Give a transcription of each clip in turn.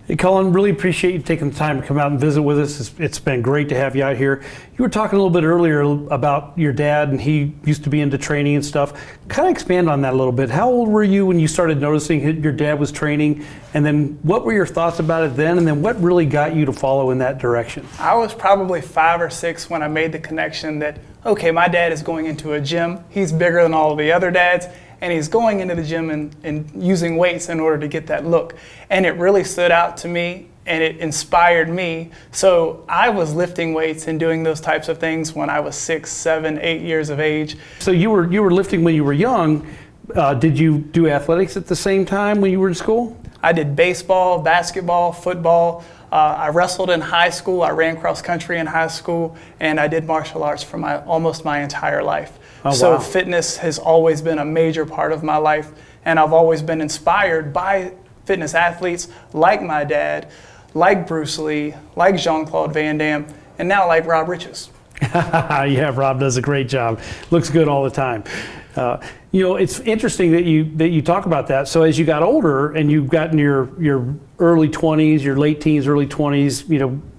Hey, Colin, really appreciate you taking the time to come out and visit with us. It's been great to have you out here. You were talking a little bit earlier about your dad, and he used to be into training and stuff. Kind of expand on that a little bit. How old were you when you started noticing your dad was training? And then what were your thoughts about it then? And then what really got you to follow in that direction? I was probably 5 or 6 when I made the connection that, okay, my dad is going into a gym. He's bigger than all of the other dads. And he's going into the gym and using weights in order to get that look. And it really stood out to me, and it inspired me. So I was lifting weights and doing those types of things when I was 6, 7, 8 years of age. So you were lifting when you were young. Did you do athletics at the same time when you were in school? I did baseball, basketball, football. I wrestled in high school. I ran cross country in high school, and I did martial arts for almost my entire life. Oh, so wow. Fitness has always been a major part of my life, and I've always been inspired by fitness athletes like my dad, like Bruce Lee, like Jean-Claude Van Damme, and now like Rob Riches. Yeah, Rob does a great job. Looks good all the time. It's interesting that you talk about that. So as you got older and you've gotten your early 20s, your late teens, early 20s,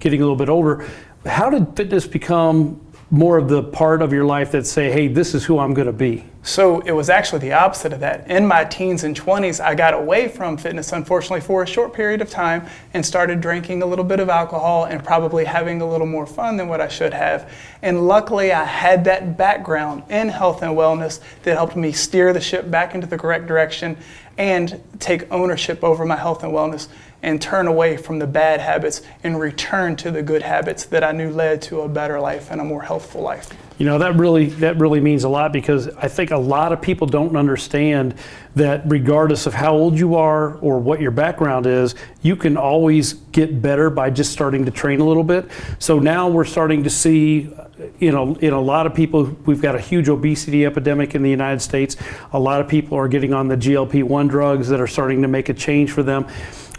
getting a little bit older, how did fitness become more of the part of your life that say, hey, this is who I'm going to be? So it was actually the opposite of that. In my teens and 20s, I got away from fitness, unfortunately, for a short period of time and started drinking a little bit of alcohol and probably having a little more fun than what I should have. And luckily, I had that background in health and wellness that helped me steer the ship back into the correct direction and take ownership over my health and wellness and turn away from the bad habits and return to the good habits that I knew led to a better life and a more healthful life. That really means a lot, because I think a lot of people don't understand that regardless of how old you are or what your background is, you can always get better by just starting to train a little bit. So now we're starting to see, in a lot of people, we've got a huge obesity epidemic in the United States. A lot of people are getting on the GLP-1 drugs that are starting to make a change for them.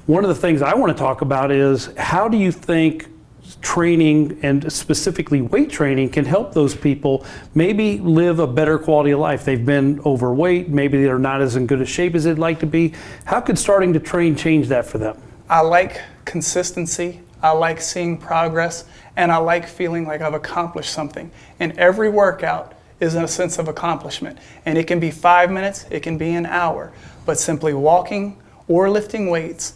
One of the things I want to talk about is, how do you think training, and specifically weight training, can help those people maybe live a better quality of life? They've been overweight, maybe they're not as in good a shape as they'd like to be. How could starting to train change that for them? I like consistency, I like seeing progress, and I like feeling like I've accomplished something. And every workout is a sense of accomplishment. And it can be 5 minutes, it can be an hour, but simply walking or lifting weights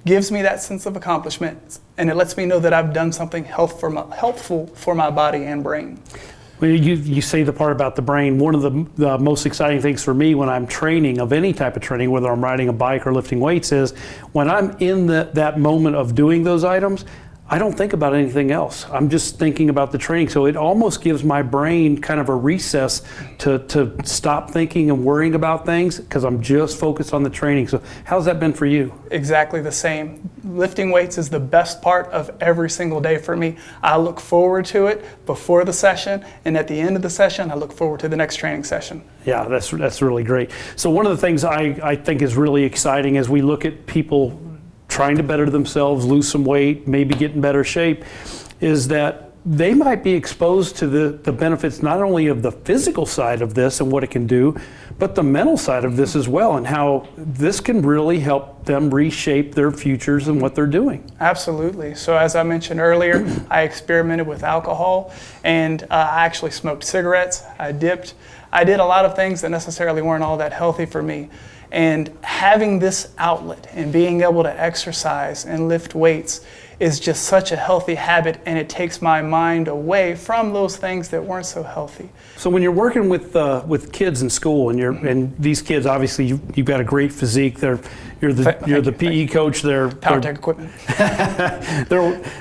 gives me that sense of accomplishment, and it lets me know that I've done something helpful for my body and brain. Well, you say the part about the brain. One of the most exciting things for me when I'm training, of any type of training, whether I'm riding a bike or lifting weights, is when I'm in that moment of doing those items, I don't think about anything else. I'm just thinking about the training. So it almost gives my brain kind of a recess to stop thinking and worrying about things, because I'm just focused on the training. So how's that been for you? Exactly the same. Lifting weights is the best part of every single day for me. I look forward to it before the session, and at the end of the session, I look forward to the next training session. Yeah, that's really great. So one of the things I think is really exciting as we look at people trying to better themselves, lose some weight, maybe get in better shape, is that they might be exposed to the benefits not only of the physical side of this and what it can do, but the mental side of this as well, and how this can really help them reshape their futures and what they're doing. Absolutely. So as I mentioned earlier, I experimented with alcohol, and I actually smoked cigarettes, I dipped. I did a lot of things that necessarily weren't all that healthy for me. And having this outlet and being able to exercise and lift weights is just such a healthy habit, and it takes my mind away from those things that weren't so healthy. So when you're working with kids in school, and these kids, obviously you've got a great physique. You're the PE coach. Powertec equipment.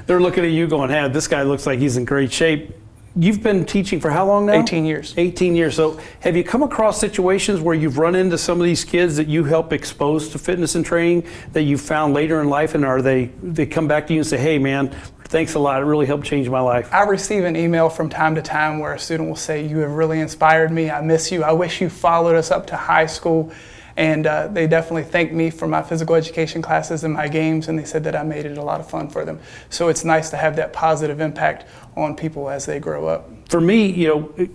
they're looking at you going, hey, this guy looks like he's in great shape. You've been teaching for how long now? 18 years. 18 years. So have you come across situations where you've run into some of these kids that you help expose to fitness and training that you found later in life, and they come back to you and say, hey man, thanks a lot, it really helped change my life? I receive an email from time to time where a student will say, you have really inspired me, I miss you, I wish you followed us up to high school. And they definitely thanked me for my physical education classes and my games, and they said that I made it a lot of fun for them. So it's nice to have that positive impact on people as they grow up. For me,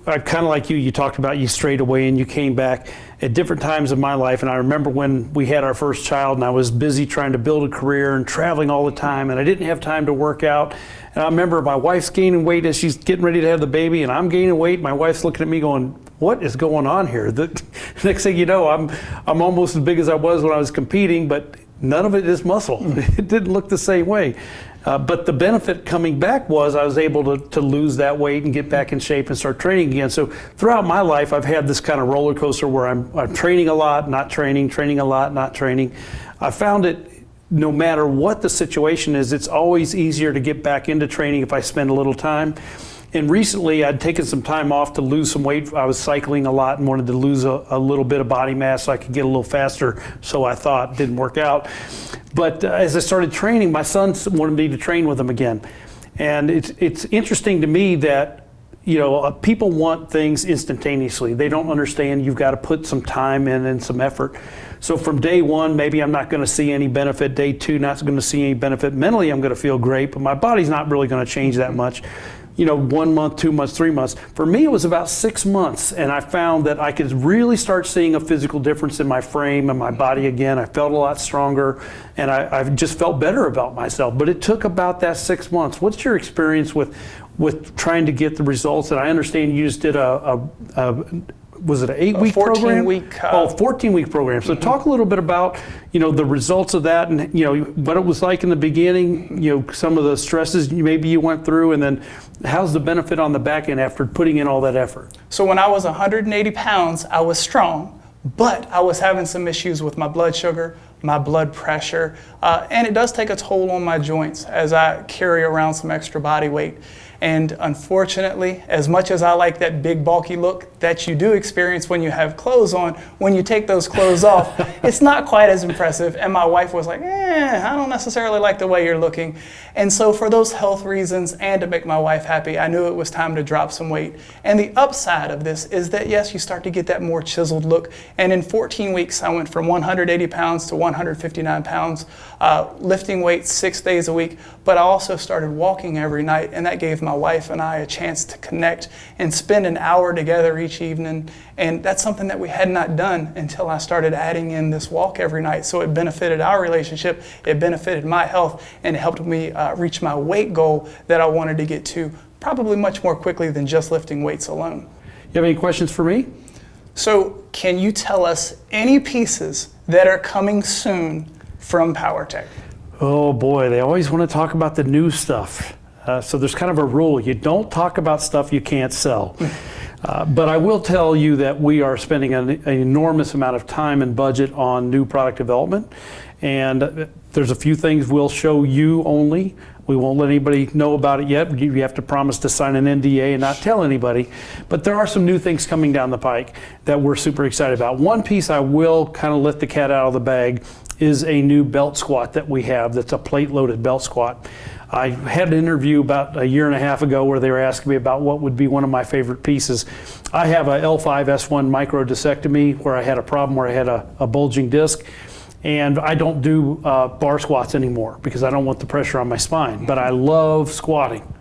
I kind of like you talked about you strayed away and you came back at different times of my life. And I remember when we had our first child and I was busy trying to build a career and traveling all the time, and I didn't have time to work out. And I remember my wife's gaining weight as she's getting ready to have the baby, and I'm gaining weight. My wife's looking at me going, what is going on here? The next thing you know, I'm almost as big as I was when I was competing, but none of it is muscle. It didn't look the same way. But the benefit coming back was I was able to lose that weight and get back in shape and start training again. So throughout my life, I've had this kind of roller coaster where I'm training a lot, not training, training a lot, not training. I found it, no matter what the situation is, it's always easier to get back into training if I spend a little time. And recently, I'd taken some time off to lose some weight. I was cycling a lot and wanted to lose a little bit of body mass so I could get a little faster, so I thought. Didn't work out. But as I started training, my son wanted me to train with him again. And it's interesting to me that people want things instantaneously. They don't understand you've got to put some time in and some effort. So from day one, maybe I'm not going to see any benefit. Day two, not going to see any benefit. Mentally, I'm going to feel great, but my body's not really going to change that much. 1 month, 2 months, 3 months. For me, it was about 6 months, and I found that I could really start seeing a physical difference in my frame and my body again. I felt a lot stronger, and I just felt better about myself. But it took about that 6 months. What's your experience with trying to get the results? And I understand you just did was it an 8-week program? 14-week. 14-week program. So talk a little bit about, the results of that and, what it was like in the beginning, some of the stresses maybe you went through, and then how's the benefit on the back end after putting in all that effort? So when I was 180 pounds, I was strong, but I was having some issues with my blood sugar, my blood pressure, and it does take a toll on my joints as I carry around some extra body weight. And unfortunately, as much as I like that big bulky look that you do experience when you have clothes on, when you take those clothes off, it's not quite as impressive. And my wife was like, I don't necessarily like the way you're looking. And so for those health reasons and to make my wife happy, I knew it was time to drop some weight. And the upside of this is that, yes, you start to get that more chiseled look. And in 14 weeks, I went from 180 pounds to 159 pounds, lifting weights 6 days a week. But I also started walking every night, and that gave my wife and I a chance to connect and spend an hour together each evening. And that's something that we had not done until I started adding in this walk every night. So it benefited our relationship, it benefited my health, and it helped me reach my weight goal that I wanted to get to probably much more quickly than just lifting weights alone. You have any questions for me? So can you tell us any pieces that are coming soon from Powertec? Oh boy, they always want to talk about the new stuff. So there's kind of a rule. You don't talk about stuff you can't sell. But I will tell you that we are spending an enormous amount of time and budget on new product development. And there's a few things we'll show you only. We won't let anybody know about it yet. You have to promise to sign an NDA and not tell anybody. But there are some new things coming down the pike that we're super excited about. One piece I will kind of let the cat out of the bag is a new belt squat that we have that's a plate-loaded belt squat. I had an interview about a year and a half ago where they were asking me about what would be one of my favorite pieces. I have a L5-S1 microdiscectomy where I had a problem where I had a bulging disc, and I don't do bar squats anymore because I don't want the pressure on my spine, but I love squatting.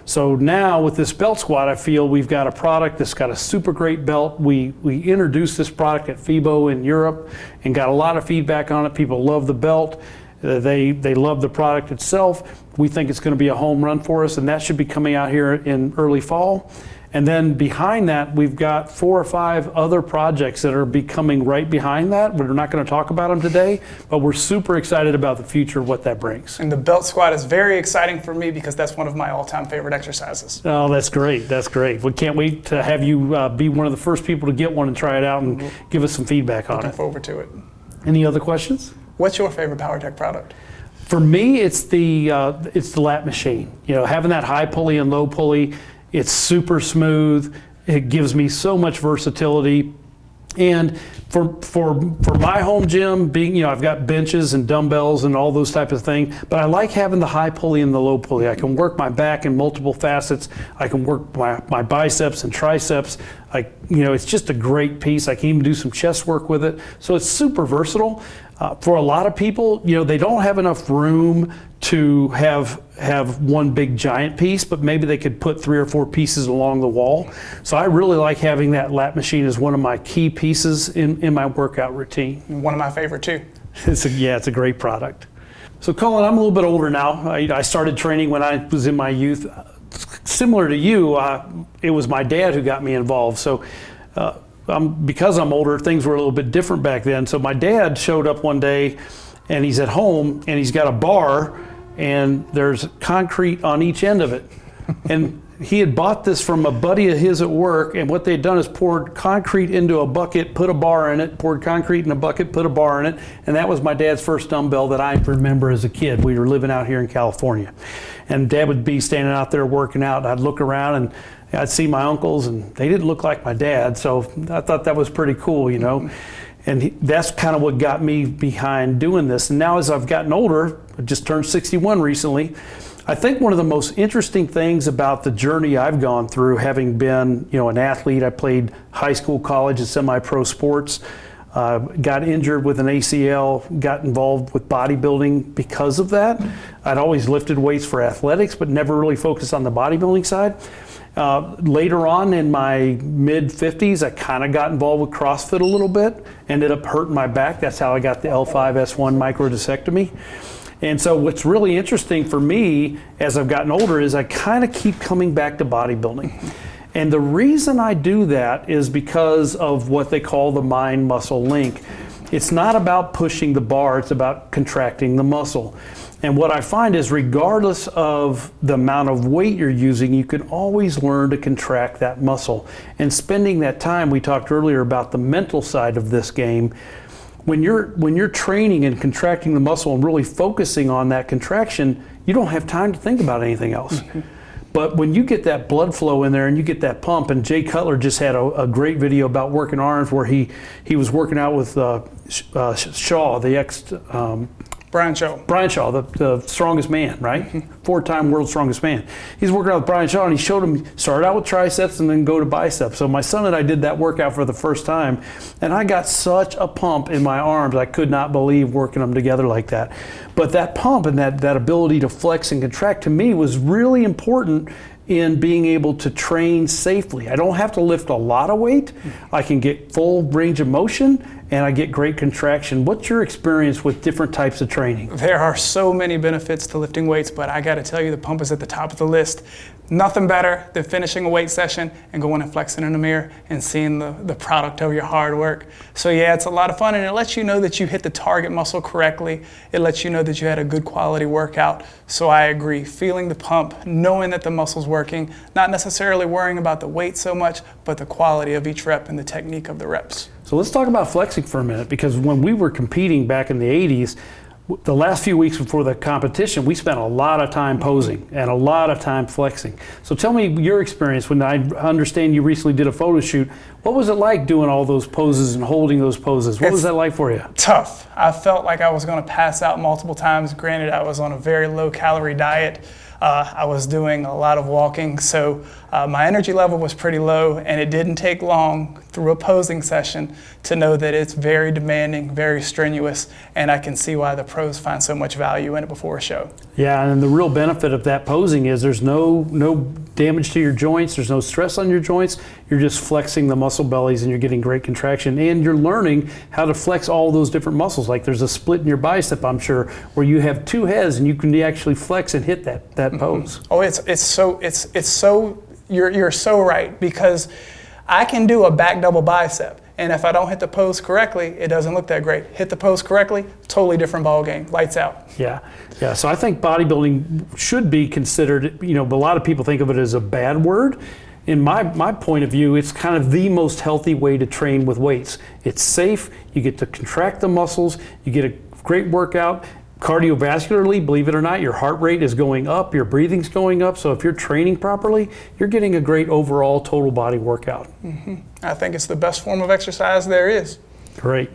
So now with this belt squat, I feel we've got a product that's got a super great belt. We introduced this product at FIBO in Europe and got a lot of feedback on it. People love the belt. They love the product itself. We think it's going to be a home run for us, and that should be coming out here in early fall. And then behind that, we've got 4 or 5 other projects that are becoming right behind that. We're not going to talk about them today, but we're super excited about the future of what that brings. And the belt squat is very exciting for me because that's one of my all-time favorite exercises. Oh, that's great. That's great. We can't wait to have you be one of the first people to get one and try it out and give us some feedback on it. Looking forward to it. Any other questions? What's your favorite Powertec product? For me, it's the lat machine. Having that high pulley and low pulley, it's super smooth. It gives me so much versatility. And for my home gym, being, I've got benches and dumbbells and all those types of things, but I like having the high pulley and the low pulley. I can work my back in multiple facets. I can work my biceps and triceps. It's just a great piece. I can even do some chest work with it. So it's super versatile. For a lot of people, they don't have enough room to have one big giant piece, but maybe they could put 3 or 4 pieces along the wall. So I really like having that lat machine as one of my key pieces in my workout routine. One of my favorite too. It's a great product. So Colin, I'm a little bit older now. I started training when I was in my youth. Similar to you, it was my dad who got me involved. So because I'm older, things were a little bit different back then. So my dad showed up one day and he's at home and he's got a bar and there's concrete on each end of it. And he had bought this from a buddy of his at work, and what they'd done is poured concrete into a bucket, put a bar in it, poured concrete in a bucket, put a bar in it, and that was my dad's first dumbbell that I remember as a kid. We were living out here in California. And Dad would be standing out there working out, and I'd look around and I'd see my uncles, and they didn't look like my dad, so I thought that was pretty cool, And that's kind of what got me behind doing this. And now as I've gotten older, I just turned 61 recently, I think one of the most interesting things about the journey I've gone through, having been, an athlete, I played high school, college, and semi-pro sports, got injured with an ACL, got involved with bodybuilding because of that. I'd always lifted weights for athletics, but never really focused on the bodybuilding side. Later on in my mid-50s, I kind of got involved with CrossFit a little bit, ended up hurting my back. That's how I got the L5-S1 microdiscectomy. And so what's really interesting for me as I've gotten older is I kind of keep coming back to bodybuilding. And the reason I do that is because of what they call the mind-muscle link. It's not about pushing the bar, it's about contracting the muscle. And what I find is regardless of the amount of weight you're using, you can always learn to contract that muscle. And spending that time, we talked earlier about the mental side of this game. When you're training and contracting the muscle and really focusing on that contraction, you don't have time to think about anything else. But when you get that blood flow in there and you get that pump, and Jay Cutler just had a great video about working arms where he was working out with Shaw, the Brian Shaw, the strongest man, right? 4-time world's strongest man. He's working out with Brian Shaw, and he showed him, started out with triceps and then go to biceps. So my son and I did that workout for the first time, and I got such a pump in my arms. I could not believe working them together like that. But that pump and that ability to flex and contract to me was really important in being able to train safely. I don't have to lift a lot of weight. I can get full range of motion and I get great contraction. What's your experience with different types of training? There are so many benefits to lifting weights, but I gotta tell you, the pump is at the top of the list. Nothing better than finishing a weight session and going and flexing in the mirror and seeing the product of your hard work. So yeah, it's a lot of fun, and it lets you know that you hit the target muscle correctly. It lets you know that you had a good quality workout. So I agree, feeling the pump, knowing that the muscle's working, not necessarily worrying about the weight so much, but the quality of each rep and the technique of the reps. So let's talk about flexing for a minute, because when we were competing back in the 80s, the last few weeks before the competition, we spent a lot of time posing and a lot of time flexing. So tell me your experience. When I understand you recently did a photo shoot, what was it like doing all those poses and holding those poses? What was that like for you? Tough. I felt like I was going to pass out multiple times. Granted, I was on a very low-calorie diet. I was doing a lot of walking, so my energy level was pretty low, and it didn't take long through a posing session to know that it's very demanding, very strenuous, and I can see why the pros find so much value in it before a show. Yeah, and the real benefit of that posing is there's no damage to your joints, there's no stress on your joints, you're just flexing the muscle bellies and you're getting great contraction, and you're learning how to flex all those different muscles. Like there's a split in your bicep, I'm sure, where you have 2 heads and you can actually flex and hit that pose. Oh, you're so right, because I can do a back double bicep, and if I don't hit the pose correctly, it doesn't look that great. Hit the pose correctly, totally different ball game, lights out. Yeah. So I think bodybuilding should be considered, but a lot of people think of it as a bad word. In my point of view, it's kind of the most healthy way to train with weights. It's safe, you get to contract the muscles, you get a great workout. Cardiovascularly, believe it or not, your heart rate is going up, your breathing's going up, so if you're training properly, you're getting a great overall total body workout. I think it's the best form of exercise there is. Great.